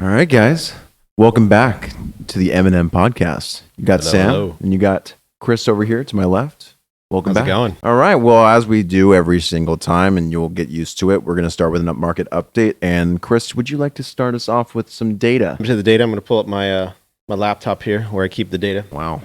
All right, guys. Welcome back to the M&M podcast. You got Sam Hello. and you got Chris over here to my left. Welcome How's back. it going? All right. Well, as we do every single time, and you'll get used to it, we're going to start with an upmarket update. And Chris, would you like to start us off with some data? To the data, I'm going to pull up my my laptop here where I keep the data. Wow.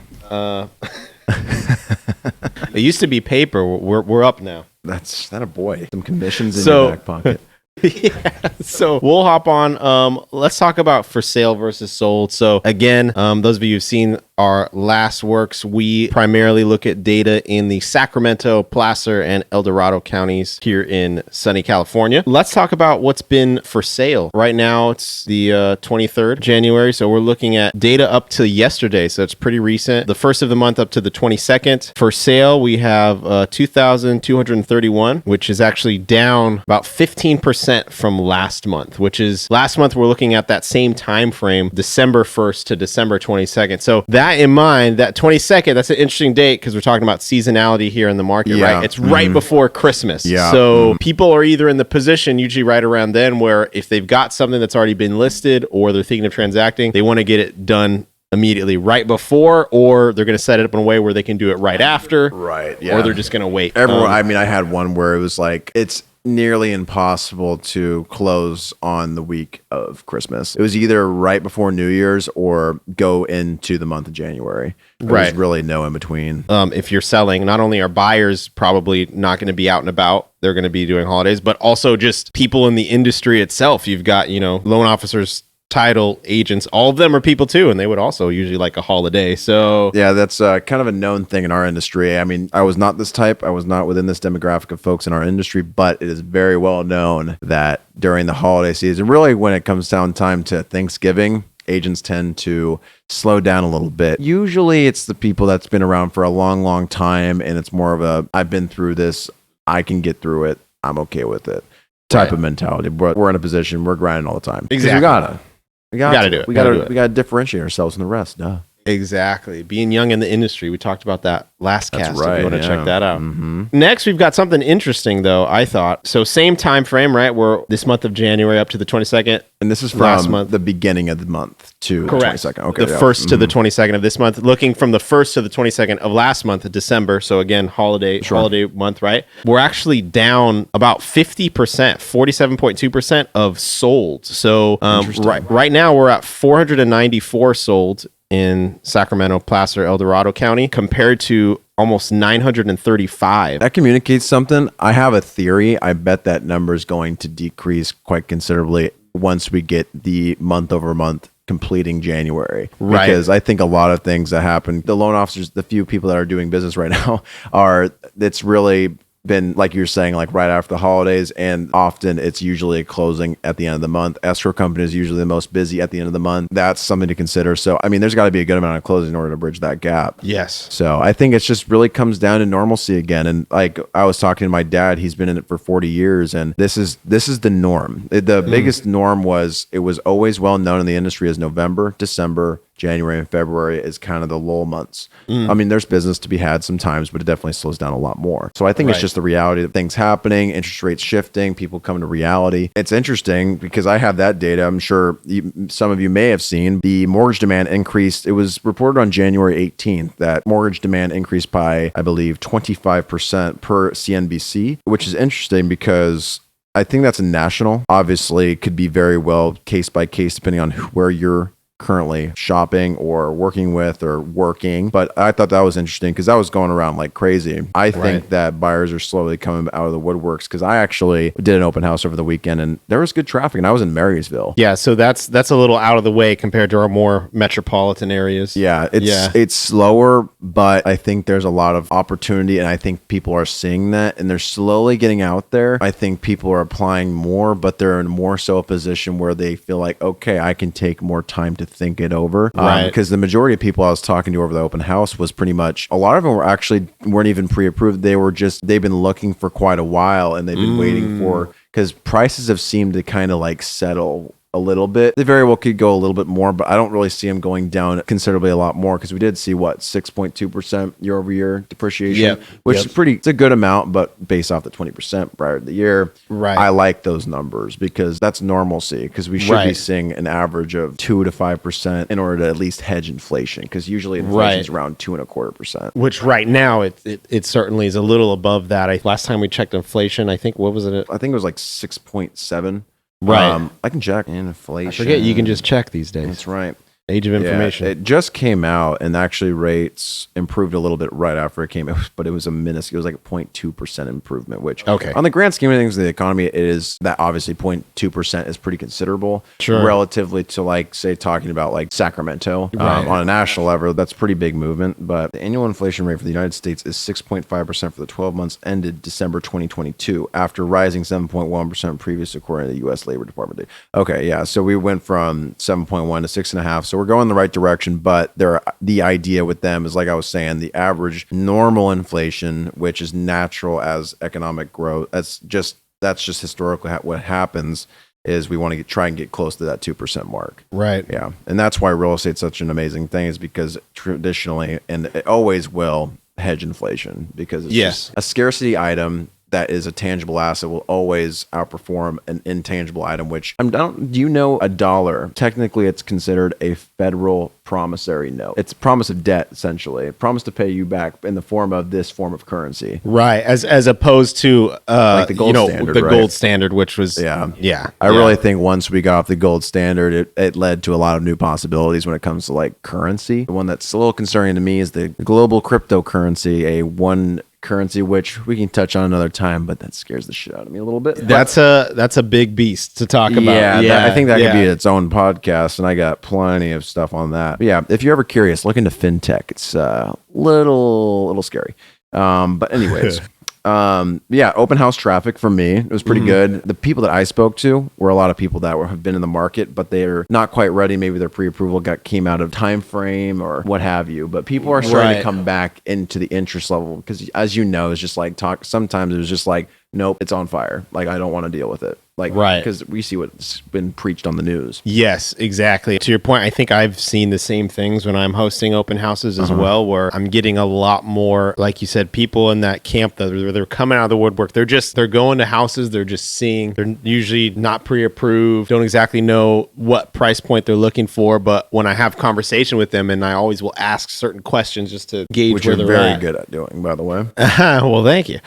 It used to be paper. We're up now. That's not a boy. Some commissions in So- your back pocket. Yeah. So we'll hop on. Let's talk about for sale versus sold. So again, those of you who've seen our last works, we primarily look at data in the Sacramento, Placer, and El Dorado counties here in sunny California. Let's talk about what's been for sale. Right now, it's the 23rd January. So we're looking at data up to yesterday. So it's pretty recent. The first of the month up to the 22nd. For sale, we have 2,231, which is actually down about 15% from last month, which is last month we're looking at that same time frame, December 1st to December 22nd. So that in mind, that 22nd, that's an interesting date because we're talking about seasonality here in the market, Yeah. right? It's right before Christmas. Yeah. So people are either in the position usually right around then where if they've got something that's already been listed or they're thinking of transacting, they want to get it done immediately right before, or they're going to set it up in a way where they can do it right after, Right. Yeah. or they're just going to wait. Everyone, I mean, I had one where it was like, it's nearly impossible to close on the week of Christmas. It was either right before New Year's or go into the month of January. There was Right. really no in between. If you're selling, not only are buyers probably not going to be out and about, they're going to be doing holidays, but also just people in the industry itself. You've got, loan officers, title agents, all of them are people too, and they would also usually like a holiday. So Yeah, that's kind of a known thing in our industry. I mean, I was not this type. I was not within this demographic of folks in our industry, but it is very well known that during the holiday season, really when it comes down time to Thanksgiving, agents tend to slow down a little bit. Usually it's the people that's been around for a long, long time, and it's more of a, I've been through this, I can get through it, I'm okay with it type Right. of mentality. But we're in a position, we're grinding all the time. 'Cause Exactly. We gotta do it. We Gotta gotta do it. we gotta differentiate ourselves from the rest. Duh. exactly. Being young in the industry, we talked about that last That's cast. right. If you want to yeah. check that out. Mhm. Next, we've got something interesting though, I thought. So same time frame, right? We're this month of January up to the 22nd. And this is Last from month. the beginning of the month to Correct. the 22nd. Okay. The yeah. first to the Mhm. 22nd of this month. Looking from the 1st to the 22nd of last month, December. So again, holiday month, right? We're actually down about 50%, 47.2% of sold. So Interesting. right now we're at 494 sold in Sacramento, Placer, El Dorado County, compared to almost 935. That communicates something. I have a theory. I bet that number is going to decrease quite considerably once we get the month over month completing January. Right. Because I think a lot of things that happen, the loan officers, the few people that are doing business right now it's really been, like you're saying, like right after the holidays, and often it's usually a closing at the end of the month. Escrow company is usually the most busy at the end of the month. That's something to consider. So, I mean, there's got to be a good amount of closing in order to bridge that gap. Yes. So I think it's just really comes down to normalcy again. And like I was talking to my dad, he's been in it for 40 years, and this is the norm. The biggest norm was, it was always well known in the industry as November, December, January, and February is kind of the lull months. I mean, there's business to be had sometimes, but it definitely slows down a lot more. So I think it's Right. just the reality of things happening, interest rates shifting, people coming to reality. It's interesting because I have that data. I'm sure some of you may have seen the mortgage demand increased. It was reported on January 18th that mortgage demand increased by, I believe, 25% per CNBC, which is interesting because I think that's a national. Obviously, it could be very well case by case depending on where you're currently shopping or working with or working. But I thought that was interesting because that was going around like crazy. I think Right. that buyers are slowly coming out of the woodworks because I actually did an open house over the weekend and there was good traffic, and I was in Marysville. Yeah, so that's a little out of the way compared to our more metropolitan areas. Yeah, it's slower, but I think there's a lot of opportunity, and I think people are seeing that, and they're slowly getting out there. I think people are applying more, but they're in more so a position where they feel like, okay, I can take more time to think it over. Right. Because the majority of people I was talking to over the open house was pretty much, a lot of them weren't even pre-approved. They've been looking for quite a while, and they've been waiting for, because prices have seemed to kind of like settle a little bit. They very well could go a little bit more, but I don't really see them going down considerably a lot more because we did see 6.2% year over year depreciation, which is it's a good amount, but based off the 20% prior to the year, I like those numbers because that's normalcy because we should be seeing an average of 2 to 5% in order to at least hedge inflation because usually inflation is around 2.25%. Which right now it certainly is a little above that. Last time we checked inflation, I think what was it? I think it was like 6.7. Right. I can check inflation. I forget you can just check these days. That's right. Age of information. Yeah, it just came out, and actually rates improved a little bit right after it came out, but it was a minuscule. It was like a 0.2% improvement, which on the grand scheme of things in the economy, it is that obviously 0.2% is pretty considerable relatively to like, say, talking about like Sacramento on a national level. That's a pretty big movement, but the annual inflation rate for the United States is 6.5% for the 12 months ended December 2022 after rising 7.1% previous according to the U.S. Labor Department. Okay, yeah, so we went from 7.1 to 6.5, so we're going in the right direction, but the idea with them is, like I was saying, the average normal inflation, which is natural as economic growth. That's just historically what happens is we want to try and get close to that 2% mark. Right. Yeah. And that's why real estate's such an amazing thing is because traditionally, and it always will, hedge inflation because it's just a scarcity item that is a tangible asset will always outperform an intangible item, which do you know a dollar? Technically, it's considered a federal promissory note. It's a promise of debt, essentially. A promise to pay you back in the form of this form of currency. Right. As opposed to like the gold standard, the gold standard, which was I really think once we got off the gold standard, it led to a lot of new possibilities when it comes to like currency. The one that's a little concerning to me is the global cryptocurrency, a one currency, which we can touch on another time, but that scares the shit out of me a little bit. That's a big beast to talk about. I think that could be its own podcast, and I got plenty of stuff on that. But yeah, if you're ever curious, look into fintech. It's a little scary. But anyways, open house traffic for me, it was pretty good. The people that I spoke to were a lot of people that have been in the market, but they're not quite ready. Maybe their pre-approval came out of time frame or what have you. But people are starting to come back into the interest level because, as you know, it's just like sometimes it was just like, nope, it's on fire. Like, I don't want to deal with it. Like, because we see what's been preached on the news. Yes, exactly. To your point, I think I've seen the same things when I'm hosting open houses as well, where I'm getting a lot more, like you said, people in that camp that they're coming out of the woodwork. They're going to houses. They're just seeing. They're usually not pre-approved. Don't exactly know what price point they're looking for. But when I have conversation with them, and I always will ask certain questions just to gauge where they're at. Which you're very good at doing, by the way. Well, thank you.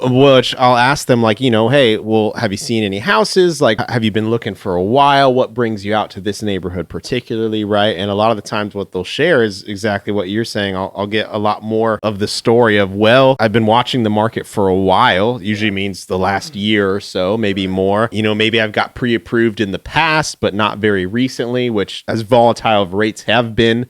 Which I'll ask them, like, hey, well, have you seen any houses? Like, have you been looking for a while? What brings you out to this neighborhood particularly, right? And a lot of the times what they'll share is exactly what you're saying. I'll get a lot more of the story of, well, I've been watching the market for a while. Usually means the last year or so, maybe more. Maybe I've got pre-approved in the past, but not very recently, which as volatile of rates have been,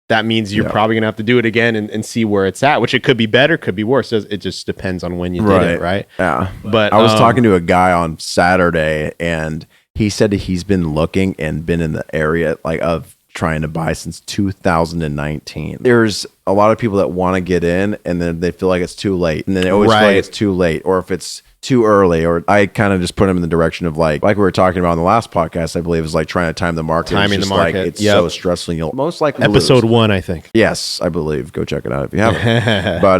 that means you're probably going to have to do it again and see where it's at, which it could be better, could be worse. It just depends on when you did it, right? Yeah. But I was talking to a guy on Saturday, and he said that he's been looking and been in the area like of trying to buy since 2019. There's a lot of people that want to get in, and then they feel like it's too late. And then they always feel like it's too late, or if it's too early, or I kind of just put them in the direction of like we were talking about in the last podcast, I believe, is like trying to time the market. Timing the market. Like, it's so stressful. You'll most likely episode lose. 1, I think. Yes, I believe. Go check it out if you haven't. But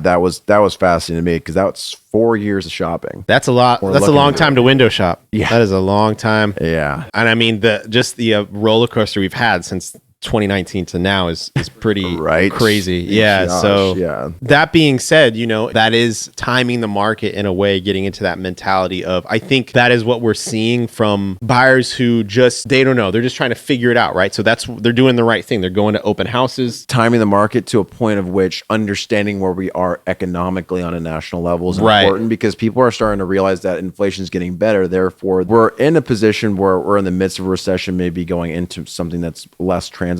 that was fascinating to me because that's 4 years of shopping. That's a lot. That's a long time to window shop. Yeah, that is a long time. Yeah, and I mean the roller coaster we've had since 2019 to now is pretty crazy. Yeah. So that being said, that is timing the market in a way, getting into that mentality of, I think that is what we're seeing from buyers who they don't know. They're just trying to figure it out. Right. So they're doing the right thing. They're going to open houses. Timing the market to a point of which understanding where we are economically on a national level is important because people are starting to realize that inflation is getting better. Therefore, we're in a position where we're in the midst of a recession, maybe going into something that's less transitory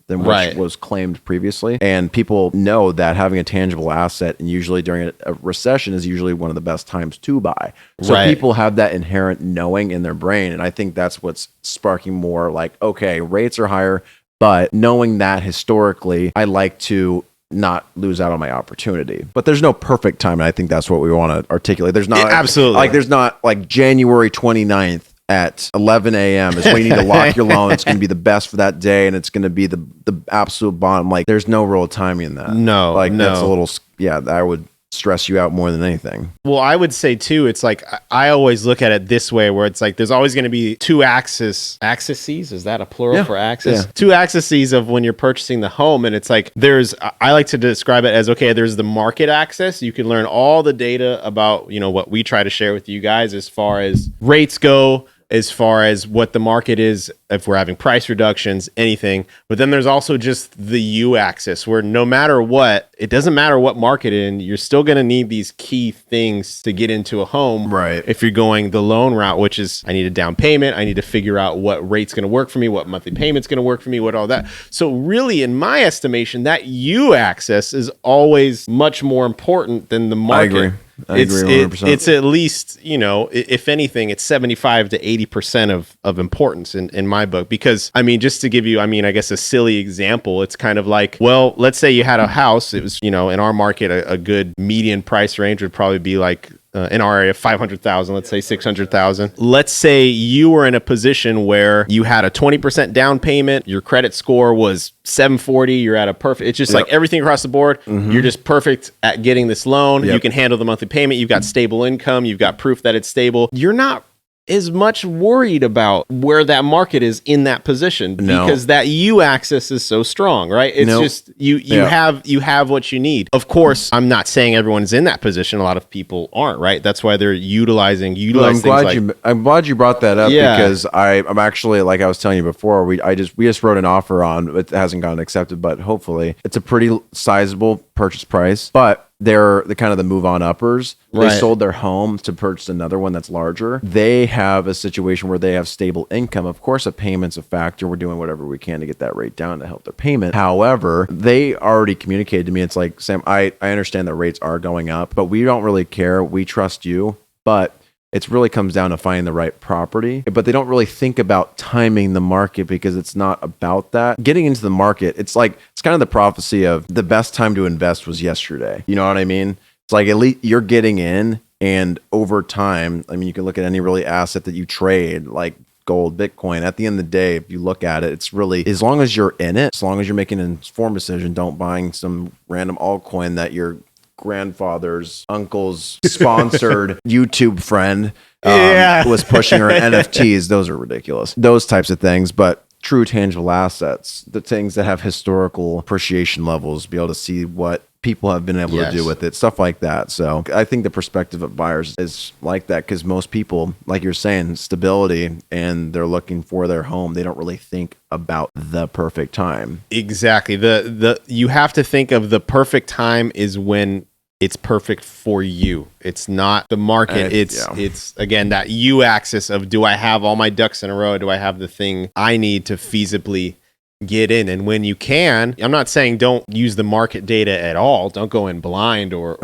than which was claimed previously. And people know that having a tangible asset, and usually during a recession, is usually one of the best times to buy. So people have that inherent knowing in their brain. And I think that's what's sparking more like, okay, rates are higher, but knowing that historically, I like to not lose out on my opportunity. But there's no perfect time. And I think that's what we want to articulate. There's not absolutely like there's not like January 29th. at 11 a.m. is when you need to lock your loan. It's going to be the best for that day, and it's going to be the absolute bottom. Like, there's no real timing in that. No, like no. That's a little, that would stress you out more than anything. Well, I would say too, it's like, I always look at it this way, where it's like, there's always going to be two axes. Is that a plural for axis? Yeah. Two axes of when you're purchasing the home. And it's like, I like to describe it as, okay, there's the market axis. You can learn all the data about, what we try to share with you guys as far as rates go, as far as what the market is, if we're having price reductions, anything. But then there's also just the U axis, where no matter what, it doesn't matter what market in, you're still going to need these key things to get into a home. Right. If you're going the loan route, which is, I need a down payment, I need to figure out what rate's going to work for me, what monthly payment's going to work for me, what all that. So really, in my estimation, that U axis is always much more important than the market. I agree. I agree 100%. It's at least, if anything, it's 75 to 80% of importance in my book. Because, just to give you, I guess a silly example, it's kind of like, well, let's say you had a house. It was, in our market, a good median price range would probably be like, in our area, 500,000, let's say 600,000. Let's say you were in a position where you had a 20% down payment, your credit score was 740, you're at a perfect, it's just like everything across the board. Mm-hmm. You're just perfect at getting this loan. Yep. You can handle the monthly payment. You've got stable income. You've got proof that it's stable. You're not as much worried about where that market is in that position because that U axis is so strong, right? It's just you have what you need. Of course, I'm not saying everyone's in that position. A lot of people aren't, right? That's why they're utilizing I'm glad you brought that up because I'm actually, like I was telling you before, we just wrote an offer on, it hasn't gotten accepted, but hopefully it's a pretty sizable purchase price, but they're the kind of the move on uppers. They sold their home to purchase another one that's larger. They have a situation where they have stable income. Of course, a payment's a factor. We're doing whatever we can to get that rate down to help their payment. However, they already communicated to me, it's like, Sam, I understand that rates are going up, but we don't really care. We trust you, but it really comes down to finding the right property, but they don't really think about timing the market because it's not about that. Getting into the market, it's kind of the prophecy of the best time to invest was yesterday. You know what I mean? It's like, at least you're getting in, and over time, you can look at any really asset that you trade, like gold, Bitcoin. At the end of the day, if you look at it, it's really, as long as you're in it, as long as you're making an informed decision, don't buying some random altcoin that you're grandfather's uncle's sponsored YouTube friend was pushing her NFTs. Those are ridiculous. Those types of things, but true tangible assets, the things that have historical appreciation levels, be able to see what people have been able to do with it, stuff like that. So I think the perspective of buyers is like that because most people, like you're saying, stability, and they're looking for their home. They don't really think about the perfect time. Exactly. You have to think of the perfect time is when it's perfect for you. It's not the market. It's again, that U axis of, do I have all my ducks in a row? Do I have the thing I need to feasibly get in? And when you can, I'm not saying don't use the market data at all. Don't go in blind or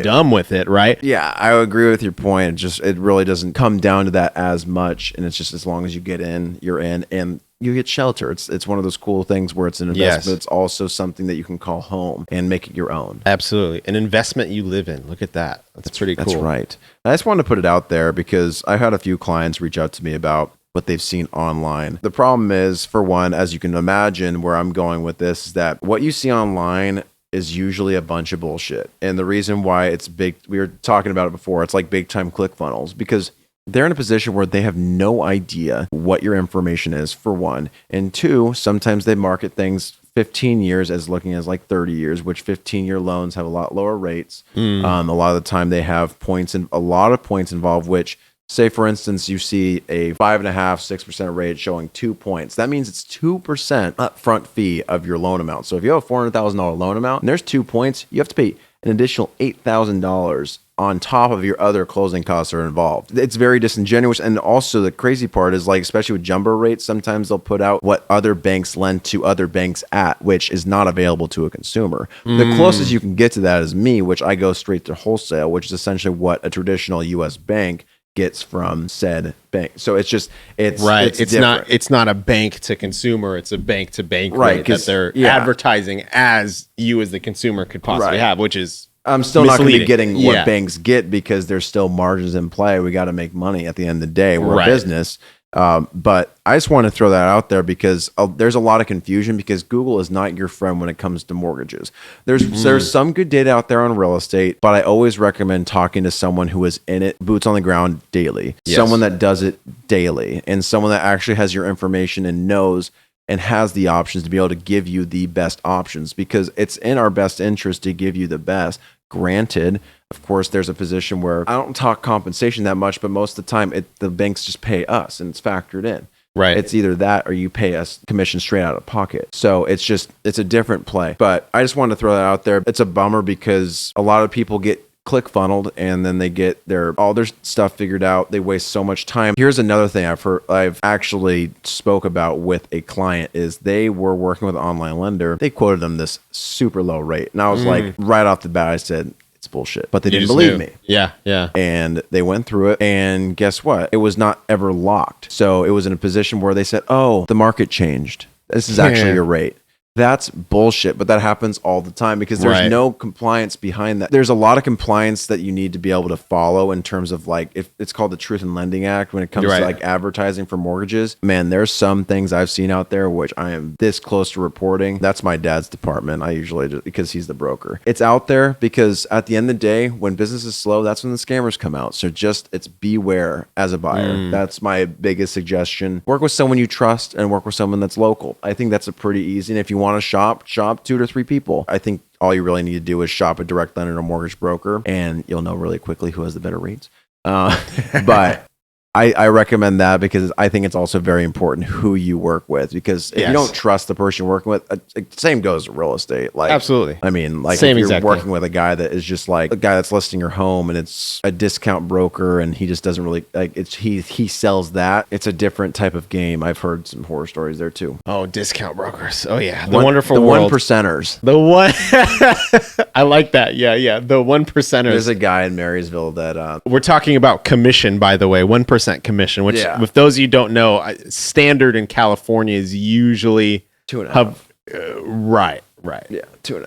dumb with it, right? Yeah, I agree with your point. It really doesn't come down to that as much. And it's just, as long as you get in, you're in, and you get shelter. It's one of those cool things where it's an investment. Yes. It's also something that you can call home and make it your own. Absolutely. An investment you live in. Look at that. That's pretty cool. That's right. I just wanted to put it out there because I've had a few clients reach out to me about what they've seen online. The problem is, for one, as you can imagine, where I'm going with this, is that what you see online is usually a bunch of bullshit. And the reason why it's big, we were talking about it before, it's like big time click funnels, because they're in a position where they have no idea what your information is, for one. And two, sometimes they market things 15 years as looking as like 30 years, which 15-year loans have a lot lower rates. A lot of the time they have a lot of points involved, which, say, for instance, you see a 5.5%, 6% rate showing 2 points. That means it's 2% upfront fee of your loan amount. So if you have a $400,000 loan amount and there's 2 points, you have to pay an additional $8,000 on top of your other closing costs that are involved. It's very disingenuous. And also the crazy part is, like, especially with jumbo rates, sometimes they'll put out what other banks lend to other banks at, which is not available to a consumer. The closest you can get to that is me, which I go straight to wholesale, which is essentially what a traditional US bank gets from said bank. So it's right. It's not a bank to consumer. It's a bank to bank rate that they're advertising as you as the consumer could possibly have, which is I'm still not going to be misleading. getting Yeah. what banks get because there's still margins in play. We got to make money at the end of the day. We're Right. a business. But I just want to throw that out there because there's a lot of confusion because Google is not your friend when it comes to mortgages. There's some good data out there on real estate, but I always recommend talking to someone who is in it, boots on the ground daily, Yes. someone that does it daily, and someone that actually has your information and knows and has the options to be able to give you the best options because it's in our best interest to give you the best. Granted, of course, there's a position where I don't talk compensation that much, but most of the time the banks just pay us and it's factored in. Right. It's either that or you pay us commission straight out of pocket. So it's a different play. But I just wanted to throw that out there. It's a bummer because a lot of people get click funneled and then they get all their stuff figured out. They waste so much time. Here's another thing I've actually spoke about with a client is they were working with an online lender. They quoted them this super low rate. And I was like, right off the bat, I said, it's bullshit. But they didn't believe me. Yeah, yeah. And they went through it. And guess what? It was not ever locked. So it was in a position where they said, oh, the market changed. This is actually your rate. That's bullshit, but that happens all the time because there's no compliance behind that. There's a lot of compliance that you need to be able to follow in terms of like, if it's called the Truth in Lending Act when it comes to like advertising for mortgages. Man, there's some things I've seen out there which I am this close to reporting. That's my dad's department. I usually do because he's the broker. It's out there because at the end of the day, when business is slow, that's when the scammers come out. So it's beware as a buyer. That's my biggest suggestion. Work with someone you trust and work with someone that's local. I think that's a pretty easy. And if you want to shop 2 to 3 people. I think all you really need to do is shop a direct lender or mortgage broker and you'll know really quickly who has the better rates. But I recommend that because I think it's also very important who you work with because if you don't trust the person you're working with, same goes to real estate. Like, absolutely. I mean, like Same if you're exactly. working with a guy that is just like a guy that's listing your home and it's a discount broker and he just doesn't really like he sells that. It's a different type of game. I've heard some horror stories there too. Oh, discount brokers. Oh yeah. The wonderful the world. 1%ers. The one. I like that. Yeah, yeah. The 1%ers. There's a guy in Marysville that We're talking about commission, by the way, 1% commission, which with those you don't know, standard in California is usually 2.5. Right. Yeah, 2.5.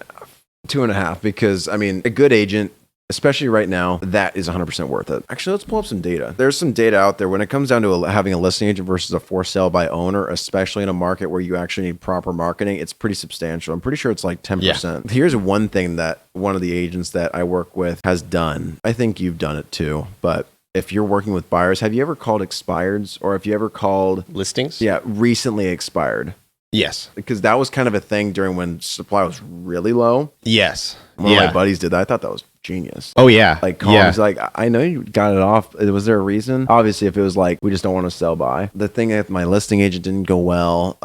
2.5 because I mean, a good agent, especially right now, that is 100% worth it. Actually, let's pull up some data. There's some data out there when it comes down to having a listing agent versus a for sale by owner, especially in a market where you actually need proper marketing. It's pretty substantial. I'm pretty sure it's like 10%. Yeah. Here's one thing that one of the agents that I work with has done. I think you've done it too, but if you're working with buyers, have you ever called expireds or have you ever called listings? Yeah, recently expired. Yes. Because that was kind of a thing during when supply was really low. Yes. One of my buddies did that. I thought that was genius. Oh, yeah. Like, he's like, I know you got it off. Was there a reason? Obviously, if it was like, we just don't want to sell by. The thing that my listing agent didn't go well,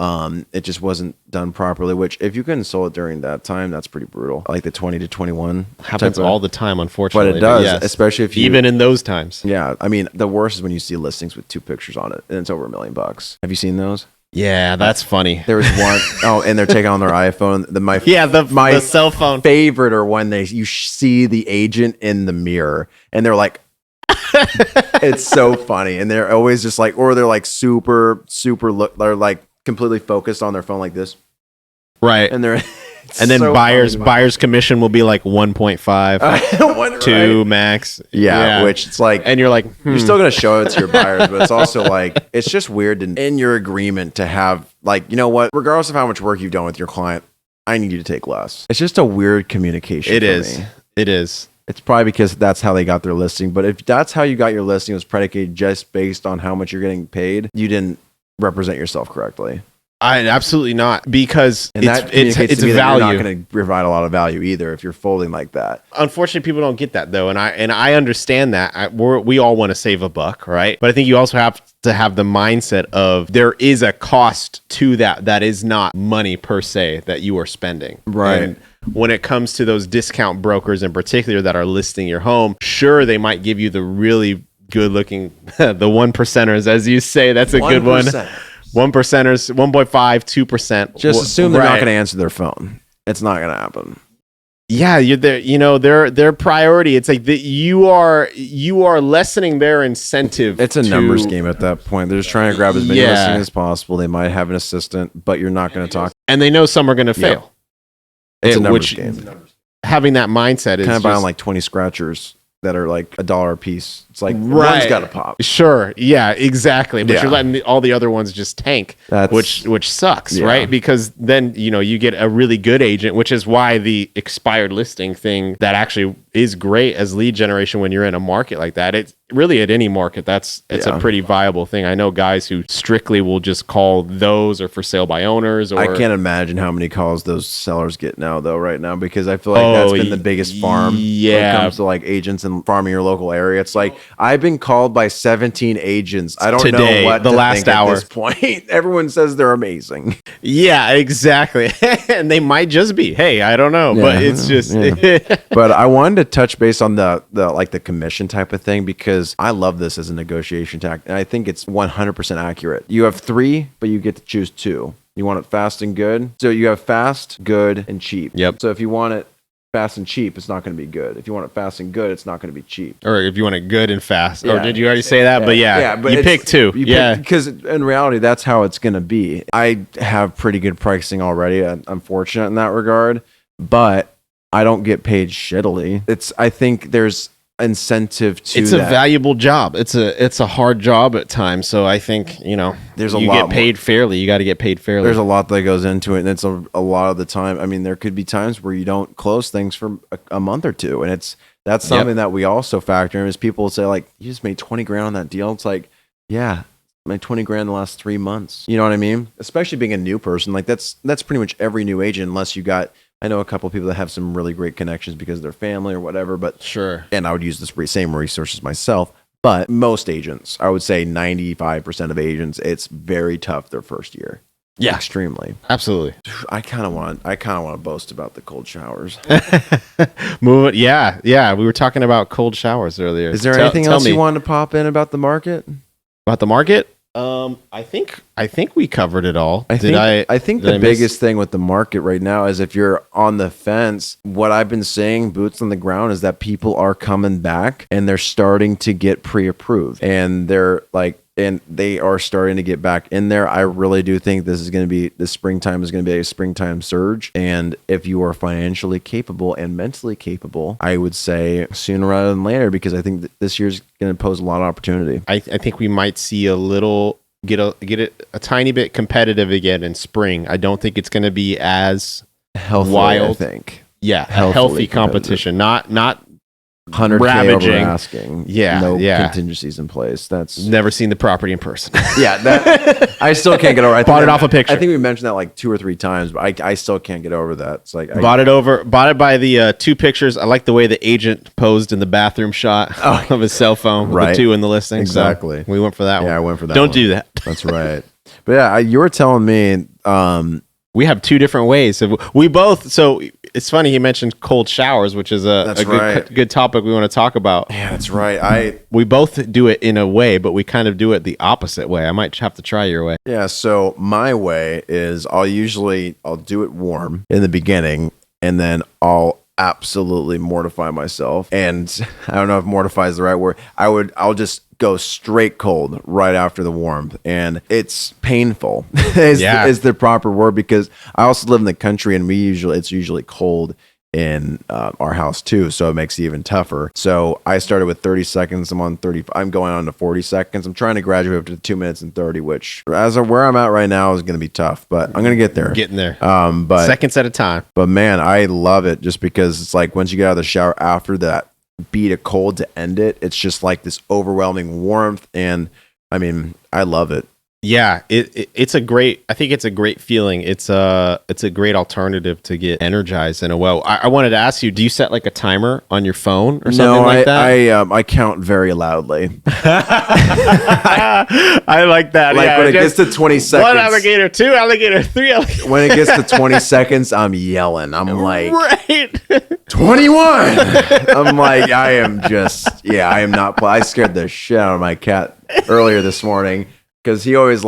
it just wasn't done properly, which if you couldn't sell it during that time, that's pretty brutal. Like the 20 to 21. Happens all the time, unfortunately. But it does, especially if you... Even in those times. Yeah. I mean, the worst is when you see listings with 2 pictures on it and it's over $1 million. Have you seen those? Yeah, that's funny. There was one, and they're taking on their iPhone. My cell phone favorite are when you see the agent in the mirror, and they're like, it's so funny, and they're always just like, or they're like super they're like completely focused on their phone like this, right? And they're and then so buyer's commission will be like 1.5 2 max. Yeah, which it's like, and you're like, you're still gonna show it to your buyers, but it's also like, it's just weird in your agreement to have like, you know what, regardless of how much work you've done with your client, I need you to take less. It's just a weird communication. It is. It is. It's probably because that's how they got their listing. But if that's how you got your listing, it was predicated just based on how much you're getting paid, you didn't represent yourself correctly. Absolutely not, because and it's value. You're not going to provide a lot of value either if you're folding like that. Unfortunately, people don't get that though, and I understand that. We all want to save a buck, right? But I think you also have to have the mindset of there is a cost to that is not money per se that you are spending, right? And when it comes to those discount brokers in particular that are listing your home, sure, they might give you the really good looking the 1%ers, as you say. That's a 1%. Good one. 1%ers, 1.5, 2%. Just assume they're not going to answer their phone. It's not going to happen. Yeah, you're there. You know, their priority. It's like you are lessening their incentive. It's a numbers game at that point. They're just trying to grab as many listings as possible. They might have an assistant, but you're not going to talk. And they know some are going to fail. It's a numbers game. having that mindset is kind of buying just, like 20 scratchers that are like $1 a piece. It's like Right. one's got to pop. Sure. Yeah, exactly. But Yeah. you're letting all the other ones just tank, That's- which sucks, Yeah. right? Because then, you get a really good agent, which is why the expired listing thing that actually is great as lead generation when you're in a market like that. It's really at any market, it's Yeah. a pretty viable thing. I know guys who strictly will just call those or for sale by owners, or I can't imagine how many calls those sellers get now, though, right now, because I feel like that's been the biggest farm when it yeah. comes to like agents and farming your local area. It's like I've been called by 17 agents. I don't Today, know what the to last think hour. at this point. Everyone says they're amazing. Yeah, exactly. And they might just be, hey, I don't know, but it's just But I wanted to touch base on the like the commission type of thing, because I love this as a negotiation tactic, and I think it's 100% accurate. You have 3, but you get to choose 2. You want it fast and good. So you have fast, good, and cheap. Yep. So if you want it fast and cheap, it's not going to be good. If you want it fast and good, it's not going to be cheap. or if you want it good and fast. Or Yeah. did you already say that? But but you it's- pick 2. Because in reality, that's how it's going to be. I have pretty good pricing already. I'm fortunate in that regard, but I don't get paid shittily. I think there's incentive to it's that. a valuable job. It's a hard job at times. So I think, There's a you lot get paid fairly. You got to get paid fairly. There's a lot that goes into it, and it's a lot of the time. I mean, there could be times where you don't close things for a month or two, and that's something that we also factor in. Is people say like, you just made 20 grand on that deal. It's like, yeah, I made 20 grand in the last 3 months. You know what I mean? Especially being a new person, like that's pretty much every new agent, unless you got. I know a couple of people that have some really great connections because of their family or whatever, but sure. and I would use this same resources myself. But most agents, I would say 95% of agents, it's very tough their first year. Yeah. Extremely. Absolutely. I kind of want to boast about the cold showers. Move it. Yeah. We were talking about cold showers earlier. Is there anything else you wanted to pop in about the market? about the market? I think we covered it all. I think the miss- biggest thing with the market right now is if you're on the fence, what I've been saying, boots on the ground, is that people are coming back and they're starting to get pre-approved, and they are starting to get back in there. I really do think the springtime is going to be a springtime surge. And if you are financially capable and mentally capable, I would say sooner rather than later, because I think that this year's going to pose a lot of opportunity. I think we might see get it a tiny bit competitive again in spring. I don't think it's going to be as Healthy, wild. I think. Yeah, Healthily healthy competition, not 100K ravaging. over asking. Yeah, no yeah. contingencies in place. That's never seen the property in person. yeah. That I still can't get over. I think Bought it off a picture. I think we mentioned that like 2 or 3 times, but I still can't get over that. It's like Bought it by the 2 pictures. I like the way the agent posed in the bathroom shot of his cell phone with Right. the 2 in the listing. So Exactly. we went for that one. Yeah, I went for that Don't one. do that. That's right. But yeah, you were telling me. We have 2 different ways. We both. So it's funny he mentioned cold showers, which is a good topic we want to talk about. Yeah, that's right. We both do it in a way, but we kind of do it the opposite way. I might have to try your way. Yeah. So my way is I'll do it warm in the beginning, and then I'll absolutely mortify myself. And I don't know if mortify is the right word. I'll just go straight cold right after the warmth, and it's painful is the proper word, because I also live in the country, and it's usually cold in our house too, so it makes it even tougher. So I started with 30 seconds. I'm going on to 40 seconds. I'm trying to graduate up to 2 minutes and 30, which as of where I'm at right now is going to be tough, but I'm going to get there. Getting there. But seconds at a time. But man, I love it, just because it's like once you get out of the shower after that beat of cold to end it, it's just like this overwhelming warmth, and I mean, I love it. Yeah, it's a great. I think it's a great feeling. It's a great alternative to get energized in a way. I wanted to ask you: do you set like a timer on your phone or something like that? I count very loudly. I like that. Like when it gets to 20 seconds, 1 alligator, 2 alligator, 3 alligator. When it gets to 20 seconds, I'm yelling. I'm like, right. 21. I'm like, I am not. I scared the shit out of my cat earlier this morning, because he always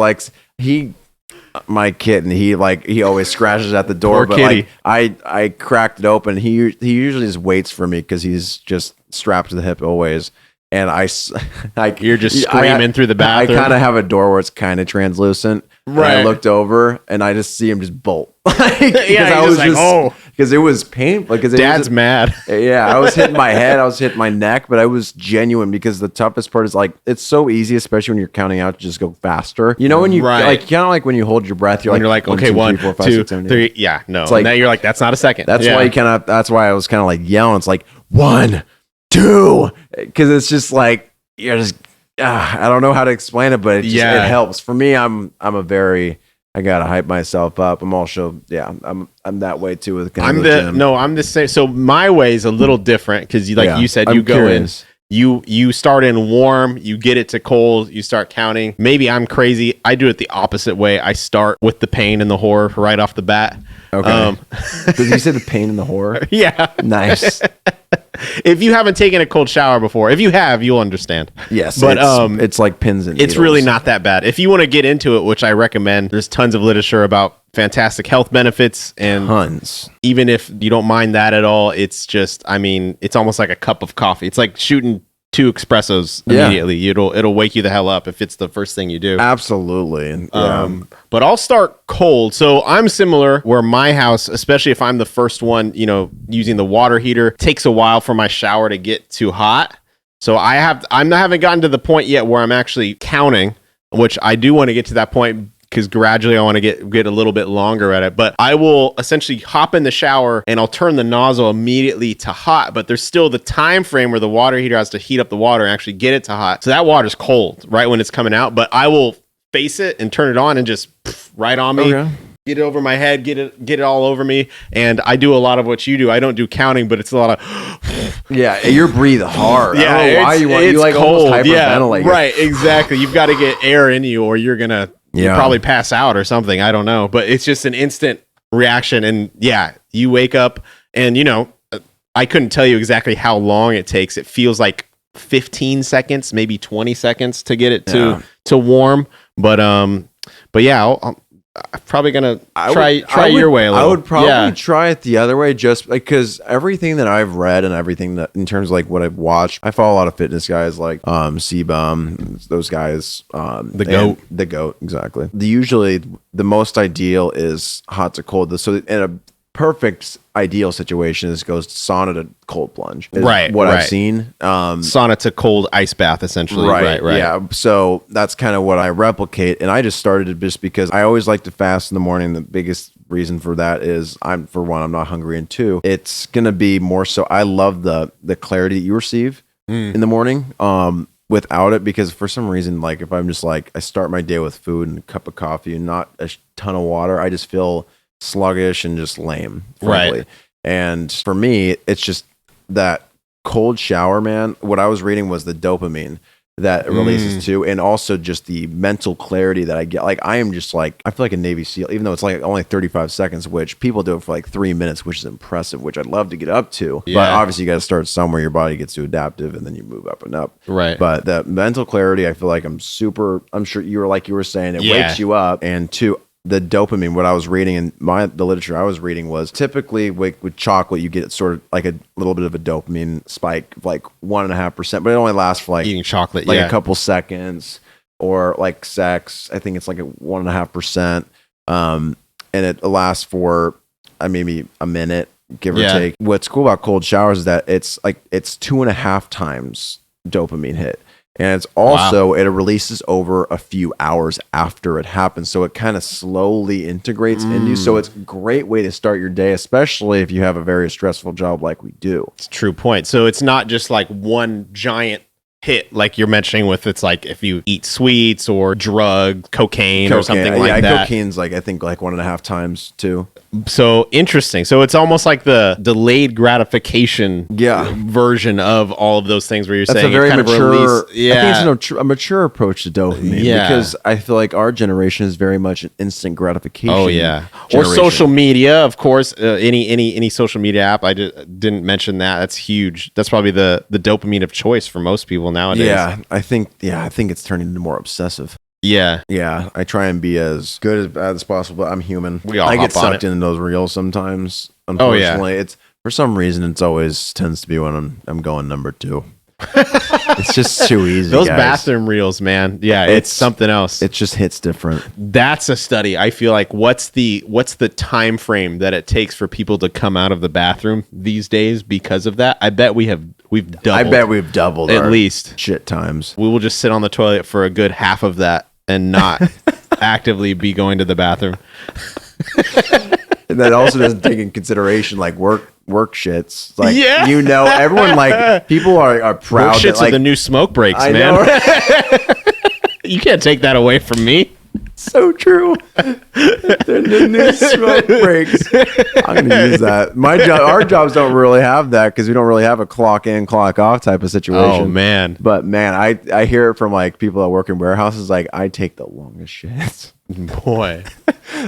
my kitten, he always scratches at the door. Poor but kitty. like I cracked it open. He usually just waits for me because he's just strapped to the hip always. And you're just screaming through the bathroom. I kind of have a door where it's kind of translucent. Right. And I looked over and I just see him just bolt. Yeah, I was because it was painful. Because Dad's mad. Yeah, I was hitting my head, I was hitting my neck, but I was genuine because the toughest part is like it's so easy, especially when you're counting out, to just go faster. You know, when you like kind of like when you hold your breath, you're like okay, 1, 2, 3. Yeah, no. It's like, now you're like, that's not a second. That's why you kind of. That's why I was kind of like yelling. It's like 1, 2, because it's just like you're just. I don't know how to explain it, but it helps. For me, I gotta hype myself up. I'm also, I'm that way too with kind of the gym. I'm the same. So my way is a little different because you said, you go curious. You start in warm, you get it to cold, you start counting. Maybe I'm crazy. I do it the opposite way. I start with the pain and the horror right off the bat. Okay. Because you said the pain and the horror. Yeah. Nice. If you haven't taken a cold shower before, if you have, you'll understand. Yes, but it's like pins and needles. It's really not that bad. If you want to get into it, which I recommend, there's tons of literature about fantastic health benefits, and tons. Even if you don't mind that at all, it's just, I mean, it's almost like a cup of coffee. It's like shooting 2 espressos immediately. It'll wake you the hell up if it's the first thing you do. Absolutely. But I'll start cold. So I'm similar where my house, especially if I'm the first one, using the water heater, takes a while for my shower to get too hot. So I haven't gotten to the point yet where I'm actually counting, which I do want to get to that point because gradually I want to get a little bit longer at it. But I will essentially hop in the shower and I'll turn the nozzle immediately to hot, but there's still the time frame where the water heater has to heat up the water and actually get it to hot. So that water's cold right when it's coming out, but I will face it and turn it on and just right on me. Okay. Get it over my head, get it all over me. And I do a lot of what you do. I don't do counting, but it's a lot of you breathe hard. Yeah, I don't know why you like cold. Almost hyperventilate. Yeah, right, exactly. You've got to get air in you or you're gonna probably pass out or something. I don't know. But it's just an instant reaction. And you wake up and I couldn't tell you exactly how long it takes. It feels like 15 seconds, maybe 20 seconds to get it to warm. But I'm probably gonna try your way a little. I would probably try it the other way, just because everything that I've read and everything that in terms of like what I've watched, I follow a lot of fitness guys like C-Bum, those guys, the goat, exactly. Usually the most ideal is hot to cold. So in a perfect ideal situation is goes sauna to cold plunge. I've seen. Sauna to cold ice bath, essentially. Right. Yeah. So that's kind of what I replicate. And I just started it just because I always like to fast in the morning. The biggest reason for that is I'm not hungry. And 2, it's going to be more so. I love the clarity that you receive in the morning. Without it, because for some reason, like if I'm just like, I start my day with food and a cup of coffee and not a ton of water, I just feel sluggish and just lame, frankly. Right. And for me, it's just that cold shower, man. What I was reading was the dopamine that it releases too, and also just the mental clarity that I get. Like I am just like, I feel like a Navy SEAL, even though it's like only 35 seconds, which people do it for like 3 minutes, which is impressive, which I'd love to get up to. Yeah. But obviously you got to start somewhere. Your body gets too adaptive and then you move up and up. Right. But the mental clarity, I feel like I'm sure you were saying, it wakes you up. And 2, the dopamine, what I was reading in the literature I was reading was typically with chocolate, you get sort of like a little bit of a dopamine spike, like 1.5%, but it only lasts for like eating chocolate, a couple seconds, or like sex. I think it's like a 1.5%. And it lasts for maybe a minute, give or take. What's cool about cold showers is that it's 2.5 times dopamine hit. And it's also, it releases over a few hours after it happens. So it kind of slowly integrates into you. So it's a great way to start your day, especially if you have a very stressful job like we do. It's a true point. So it's not just like one giant hit like you're mentioning with, it's like if you eat sweets or cocaine or something like that. Cocaine's like, I think like 1.5 times too. So interesting. So it's almost like the delayed gratification version of all of those things where you're saying a very mature. I think it's a mature approach to dopamine. Because I feel like our generation is very much an instant gratification. Oh yeah, or social media, of course. Any social media app. I didn't mention that. That's huge. That's probably the dopamine of choice for most people nowadays. I think it's turning into more obsessive. Yeah. I try and be as good as possible. I'm human. I get sucked into those reels sometimes. Unfortunately, it's for some reason it's always tends to be when I'm going number 2. It's just too easy. Those guys. bathroom reels, man. Yeah, it's something else. It just hits different. That's a study. I feel like what's the time frame that it takes for people to come out of the bathroom these days because of that? I bet we've doubled. I bet we've doubled at our least shit times. We will just sit on the toilet for a good half of that and not actively be going to the bathroom. And that also doesn't take in consideration like work shits. Like, Yeah. everyone like people are proud. Work shits that, are the new smoke breaks, I man. know, right? You can't take that away from me. So true. The new smoke breaks. I'm gonna use that. Our jobs don't really have that because we don't really have a clock in, clock off type of situation. Oh man. But man, I hear it from like people that work in warehouses. Like, I take the longest shits. Boy.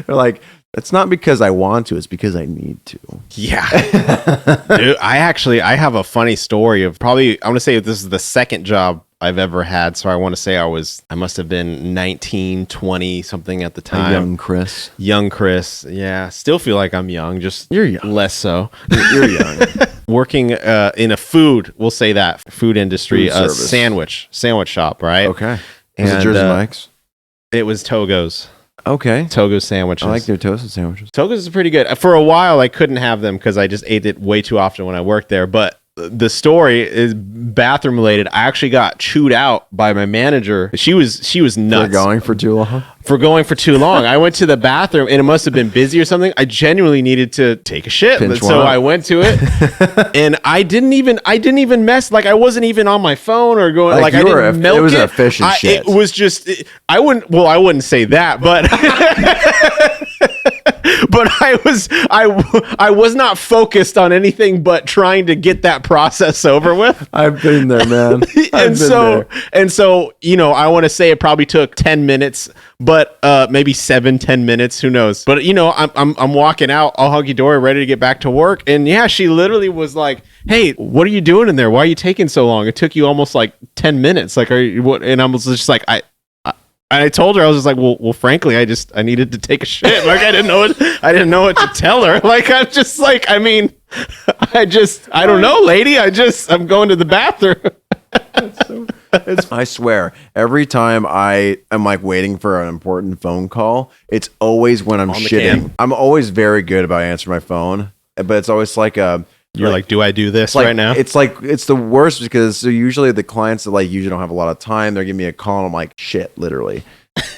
They're like, it's not because I want to, it's because I need to. Yeah. Dude, I have a funny story of probably, I want to say this is the second job I've ever had. So I want to say I must have been 19, 20, something at the time. Young Chris. Young Chris. Yeah. Still feel like I'm young, just You're young. less so. You're young. Working in a we'll say that, food industry, Food a service. sandwich shop, right? Okay. Was it And, Jersey Mike's? It was Togo's. Okay. Togo's sandwiches. I like their toasted sandwiches. Togo's is pretty good. For a while, I couldn't have them because I just ate it way too often when I worked there. But the story is bathroom related. I actually got chewed out by my manager. She was nuts They're going for too long. for going for too long. I went to the bathroom and it must have been busy or something. I genuinely needed to take a shit. Pinch So one up. I went to it and I didn't even mess. Like, I wasn't even on my phone or going like I you were didn't milk it was efficient shit. It was just, I wouldn't say that, but but I was not focused on anything but trying to get that process over with. I've been there, man. And so, I want to say it probably took 10 minutes, but maybe 7-10 minutes, who knows? But I'm walking out all hunky dory, ready to get back to work, and yeah, she literally was like, "Hey, what are you doing in there? Why are you taking so long? It took you almost like 10 minutes. Like, are you what?" And I was just like, I told her, I was just like, well, frankly, I needed to take a shit. Like, I didn't know what to tell her. Like, I'm just like, I don't know, lady. I'm going to the bathroom. I swear, every time I am like waiting for an important phone call, it's always when I'm On the shitting. cam. I'm always very good about answering my phone, but it's always like You're like, do I do this like, right now? It's like, it's the worst because so usually the clients that like usually don't have a lot of time, they're giving me a call and I'm like, shit, literally.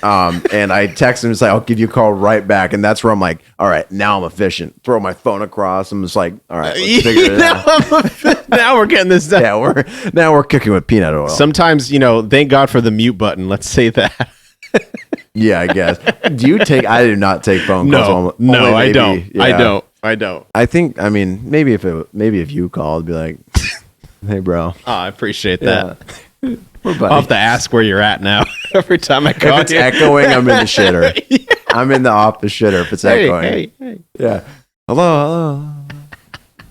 And I text them and say, I'll give you a call right back. And that's where I'm like, all right, now I'm efficient. Throw my phone across. I'm just like, all right, let's figure it out. Now we're getting this done. Yeah, we're cooking with peanut oil. Sometimes, thank God for the mute button. Let's say that. Yeah, I guess. I do not take phone calls. No, I Maybe, don't. yeah. I don't. I think, maybe if you called, be like, hey, bro. Oh, I appreciate that. Yeah. We're I'll buddies. have to ask where you're at now. Every time I call If it's you. echoing, I'm in the shitter. Yeah. I'm in the office shitter if it's echoing. Hey. Yeah. Hello.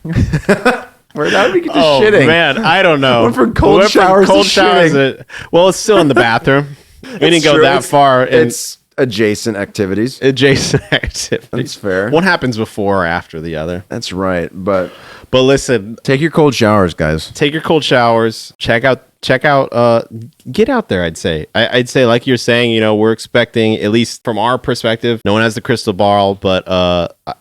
Where did we get to Oh, shitting? man, I don't know. Went from cold showers to shitting. Well, it's still in the bathroom. We didn't go true. that far. It's adjacent activities. Adjacent activities. That's fair. One happens before or after the other. That's right. But But listen, take your cold showers, guys. take your cold showers. Check out. Get out there. I'd say. I'd say, like you're saying, we're expecting, at least from our perspective, no one has the crystal ball, but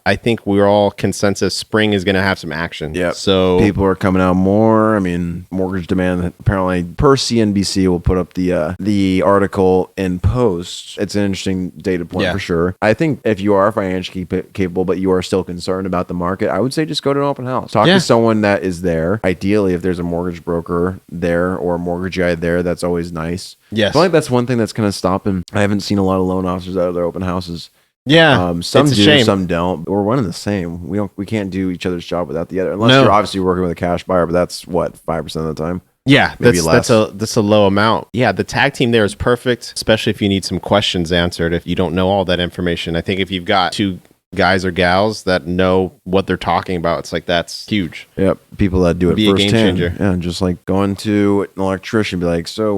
I think we're all consensus. Spring is going to have some action. Yeah. So People are coming out more. Mortgage demand apparently per CNBC will put up the article in post. It's an interesting data point for sure. I think if you are financially capable, but you are still concerned about the market, I would say just go to an open house. Talk to someone that is there. Ideally, if there's a mortgage broker there or a mortgage guy there, that's always nice. Yes. I feel like that's one thing that's kind of stopping. I haven't seen a lot of loan officers out of their open houses. yeah, Some it's a do, shame. some don't. We're one and the same. We can't do each other's job without the other, unless No. you're obviously working with a cash buyer. But that's what 5% of the time. Yeah, Maybe that's a low amount. Yeah, the tag team there is perfect, especially if you need some questions answered. If you don't know all that information, I think if you've got two guys or gals that know what they're talking about, it's like that's huge. Yep, people that do it Be a game firsthand. changer. Yeah, just like going to an electrician, be like, so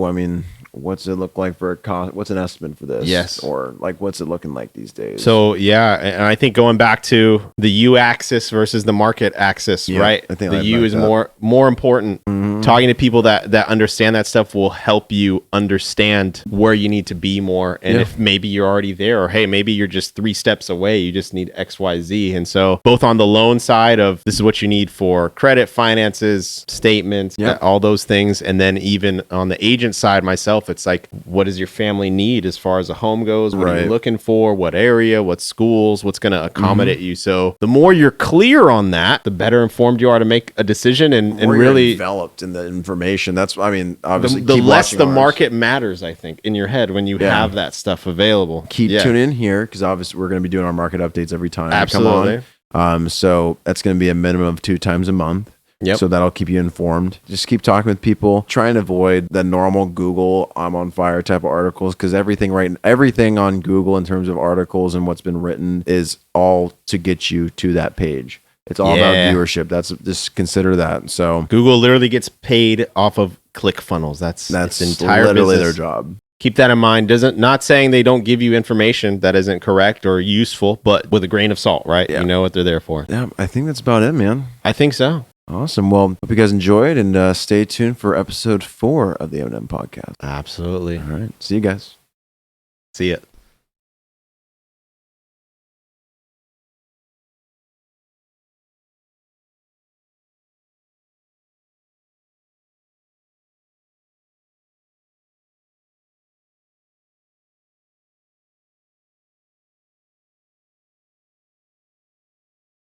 what's it look like for a cost? What's an estimate for this? Yes. Or like, what's it looking like these days? So yeah, and I think going back to the U axis versus the market axis, Yeah, right? I think The I'd U like is that. more important. Talking to people that understand that stuff will help you understand where you need to be more, and Yeah. if maybe you're already there, or hey, maybe you're just 3 steps away. You just need X, Y, Z. And so both on the loan side of this is what you need for credit, finances, statements, Yep. all those things, and then even on the agent side, myself, it's like, what does your family need as far as a home goes? What are Right. you looking for? What area? What schools? What's going to accommodate you? So the more you're clear on that, the better informed you are to make a decision and Or you're really developed in the information. That's, I mean, obviously, the keep less watching the ours. market matters, I think, in your head when you Yeah. have that stuff available. Keep Yeah. tuning in here because obviously we're going to be doing our market updates every time. we Absolutely. Come on. So that's going to be a minimum of 2 times a month. Yep. So that'll keep you informed. Just keep talking with people. Try and avoid the normal Google "I'm on fire" type of articles because everything on Google in terms of articles and what's been written is all to get you to that page. It's all about Yeah. viewership. That's just consider that. So Google literally gets paid off of click funnels. That's that's its entire literally business. their job. Keep that in mind. Not saying they don't give you information that isn't correct or useful, but with a grain of salt, right? Yeah. You know what they're there for. Yeah, I think that's about it, man. I think so. Awesome. Well, hope you guys enjoyed and stay tuned for episode 4 of the M&M podcast. Absolutely. All right. See you guys. See ya.